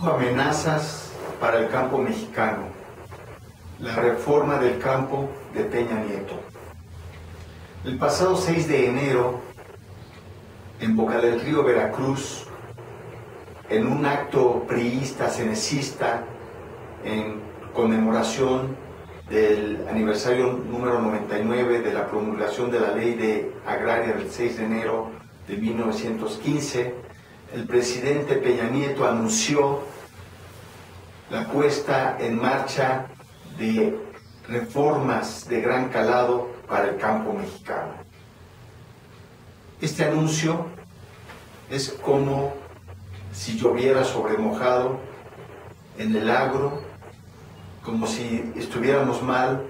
5 amenazas para el campo mexicano. La reforma del campo de Peña Nieto. El pasado 6 de enero, en Boca del Río, Veracruz, en un acto priista, cenecista, en conmemoración del aniversario número 99 de la promulgación de la Ley Agraria del 6 de enero de 1915, el presidente Peña Nieto anunció la puesta en marcha de reformas de gran calado para el campo mexicano. Este anuncio es como si lloviera sobre mojado en el agro, como si estuviéramos mal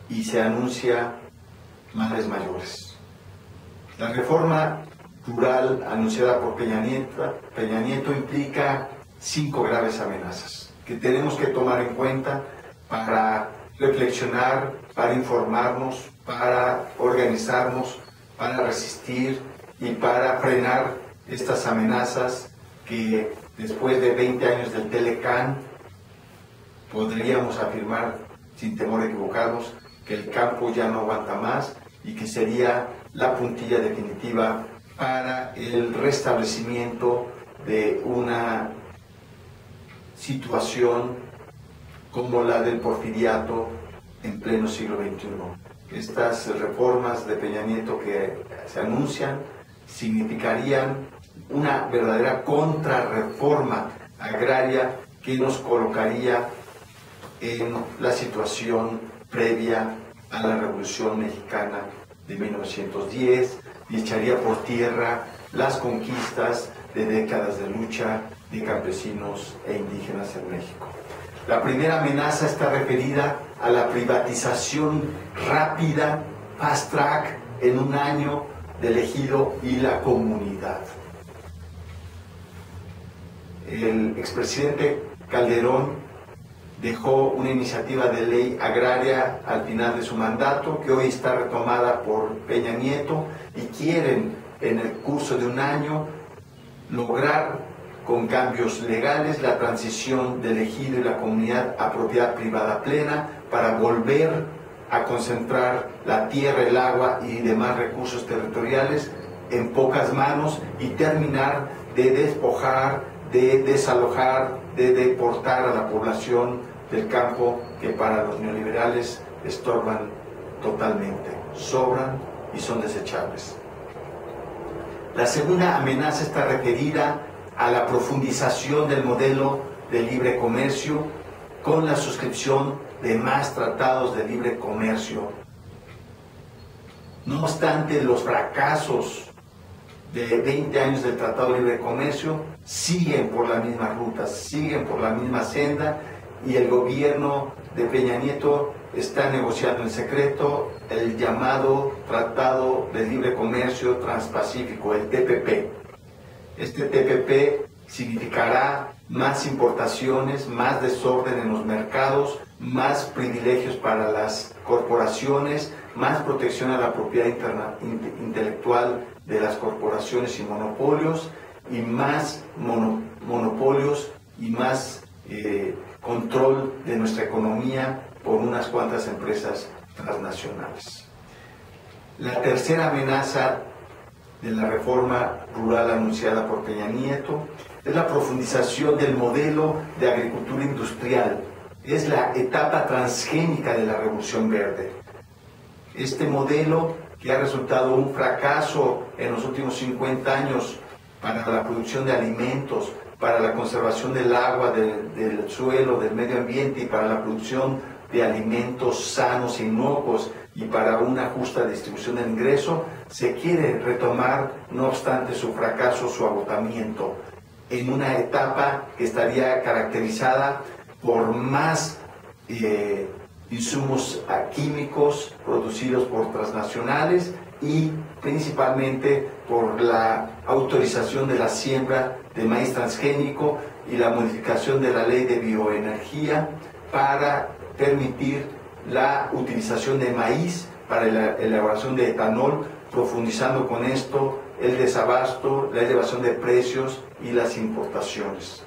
y se anuncia males mayores. La reforma rural anunciada por Peña Nieto implica 5 graves amenazas que tenemos que tomar en cuenta para reflexionar, para informarnos, para organizarnos, para resistir y para frenar estas amenazas que después de 20 años del Telecán podríamos afirmar, sin temor a equivocarnos, que el campo ya no aguanta más y que sería la puntilla definitiva para el restablecimiento de una situación como la del porfiriato en pleno siglo XXI. Estas reformas de Peña Nieto que se anuncian significarían una verdadera contrarreforma agraria que nos colocaría en la situación previa a la Revolución Mexicana de 1910 y echaría por tierra las conquistas de décadas de lucha de campesinos e indígenas en México. La primera amenaza está referida a la privatización rápida, fast track, en un año del ejido y la comunidad. El expresidente Calderón dejó una iniciativa de ley agraria al final de su mandato, que hoy está retomada por Peña Nieto, y quieren en el curso de un año lograr con cambios legales la transición del ejido y la comunidad a propiedad privada plena para volver a concentrar la tierra, el agua y demás recursos territoriales en pocas manos y terminar de despojar, de desalojar, de deportar a la población del campo que para los neoliberales estorban totalmente, sobran y son desechables. La segunda amenaza está referida a la profundización del modelo de libre comercio con la suscripción de más tratados de libre comercio. No obstante, los fracasos de 20 años del Tratado de Libre Comercio siguen por la misma ruta, siguen por la misma senda, y el gobierno de Peña Nieto está negociando en secreto el llamado Tratado de Libre Comercio Transpacífico, el TPP. Este TPP significará más importaciones, más desorden en los mercados, más privilegios para las corporaciones, más protección a la propiedad intelectual de las corporaciones y monopolios, y más monopolios y más control de nuestra economía por unas cuantas empresas transnacionales. La tercera amenaza de la reforma rural anunciada por Peña Nieto es la profundización del modelo de agricultura industrial. Es la etapa transgénica de la Revolución Verde. Este modelo, que ha resultado un fracaso en los últimos 50 años para la producción de alimentos, para la conservación del agua, del suelo, del medio ambiente, y para la producción de alimentos sanos e inocuos, y para una justa distribución del ingreso, se quiere retomar, no obstante su fracaso, su agotamiento, en una etapa que estaría caracterizada por más insumos químicos producidos por transnacionales y principalmente por la autorización de la siembra de maíz transgénico y la modificación de la ley de bioenergía para permitir la utilización de maíz para la elaboración de etanol, profundizando con esto el desabasto, la elevación de precios y las importaciones.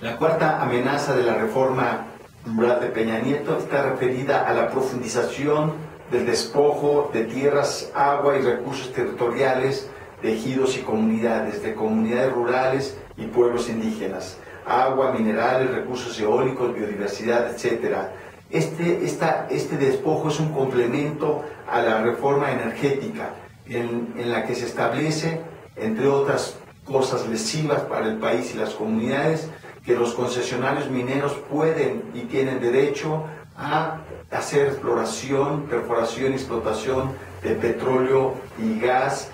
La cuarta amenaza de la reforma rural de Peña Nieto está referida a la profundización del despojo de tierras, agua y recursos territoriales de ejidos y comunidades, de comunidades rurales y pueblos indígenas, agua, minerales, recursos eólicos, biodiversidad, etc. Este despojo es un complemento a la reforma energética en la que se establece, entre otras cosas lesivas para el país y las comunidades, que los concesionarios mineros pueden y tienen derecho a hacer exploración, perforación y explotación de petróleo y gas,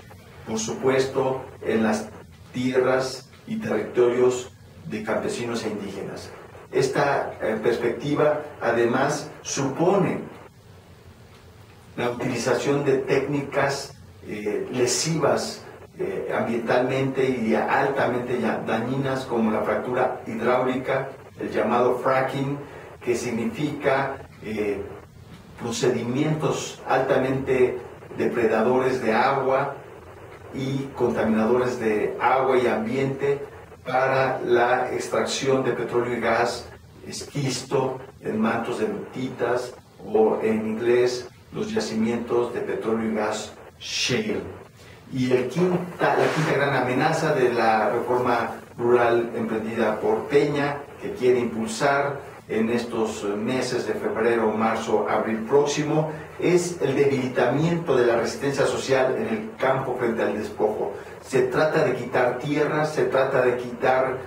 por supuesto, en las tierras y territorios de campesinos e indígenas. Esta perspectiva, además, supone la utilización de técnicas lesivas ambientalmente y altamente dañinas, como la fractura hidráulica, el llamado fracking, que significa procedimientos altamente depredadores de agua y contaminadores de agua y ambiente para la extracción de petróleo y gas esquisto en mantos de lutitas, o en inglés los yacimientos de petróleo y gas shale. Y la quinta gran amenaza de la reforma rural emprendida por Peña, que quiere impulsar en estos meses de febrero, marzo, abril próximo, es el debilitamiento de la resistencia social en el campo frente al despojo. Se trata de quitar tierras, se trata de quitar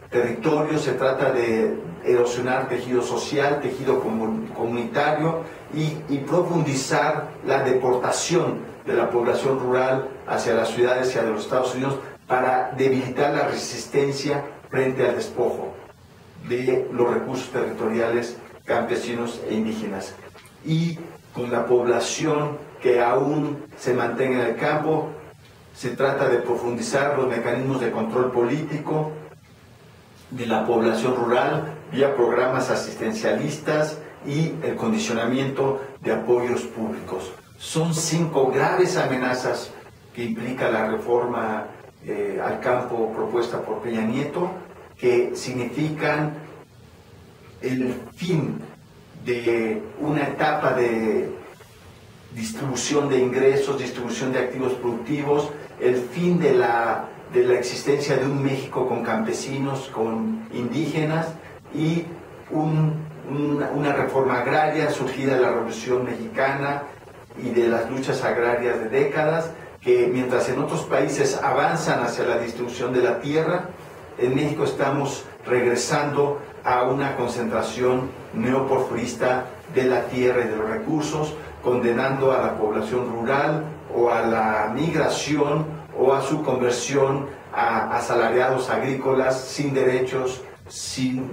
territorios, se trata de erosionar tejido social, tejido comunitario y profundizar la deportación de la población rural hacia las ciudades y hacia los Estados Unidos para debilitar la resistencia frente al despojo de los recursos territoriales campesinos e indígenas. Y con la población que aún se mantenga en el campo, se trata de profundizar los mecanismos de control político de la población rural vía programas asistencialistas y el condicionamiento de apoyos públicos. Son 5 graves amenazas que implica la reforma al campo propuesta por Peña Nieto, que significan el fin de una etapa de distribución de ingresos, distribución de activos productivos, el fin de la existencia de un México con campesinos, con indígenas, y una reforma agraria surgida de la Revolución Mexicana y de las luchas agrarias de décadas, que mientras en otros países avanzan hacia la distribución de la tierra, en México estamos regresando a una concentración neoporfirista de la tierra y de los recursos, condenando a la población rural o a la migración o a su conversión a asalariados agrícolas sin derechos, sin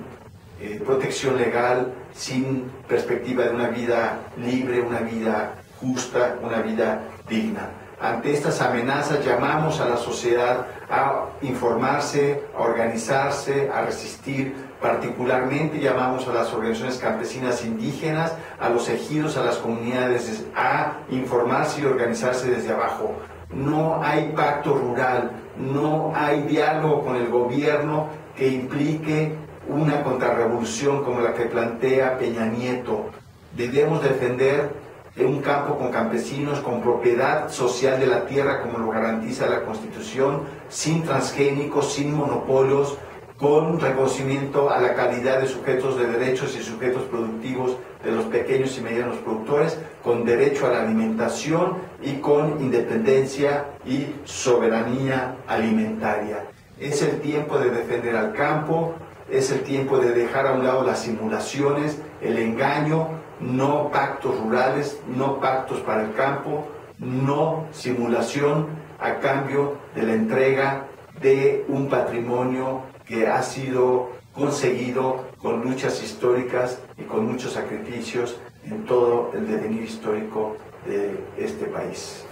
protección legal, sin perspectiva de una vida libre, una vida justa, una vida digna. Ante estas amenazas llamamos a la sociedad a informarse, a organizarse, a resistir. Particularmente llamamos a las organizaciones campesinas indígenas, a los ejidos, a las comunidades, a informarse y organizarse desde abajo. No hay pacto rural, no hay diálogo con el gobierno que implique una contrarrevolución como la que plantea Peña Nieto. Debemos defender un campo con campesinos, con propiedad social de la tierra como lo garantiza la Constitución, sin transgénicos, sin monopolios, con reconocimiento a la calidad de sujetos de derechos y sujetos productivos de los pequeños y medianos productores, con derecho a la alimentación y con independencia y soberanía alimentaria. Es el tiempo de defender al campo, es el tiempo de dejar a un lado las simulaciones, el engaño, no pactos rurales, no pactos para el campo, no simulación a cambio de la entrega de un patrimonio que ha sido conseguido con luchas históricas y con muchos sacrificios en todo el devenir histórico de este país.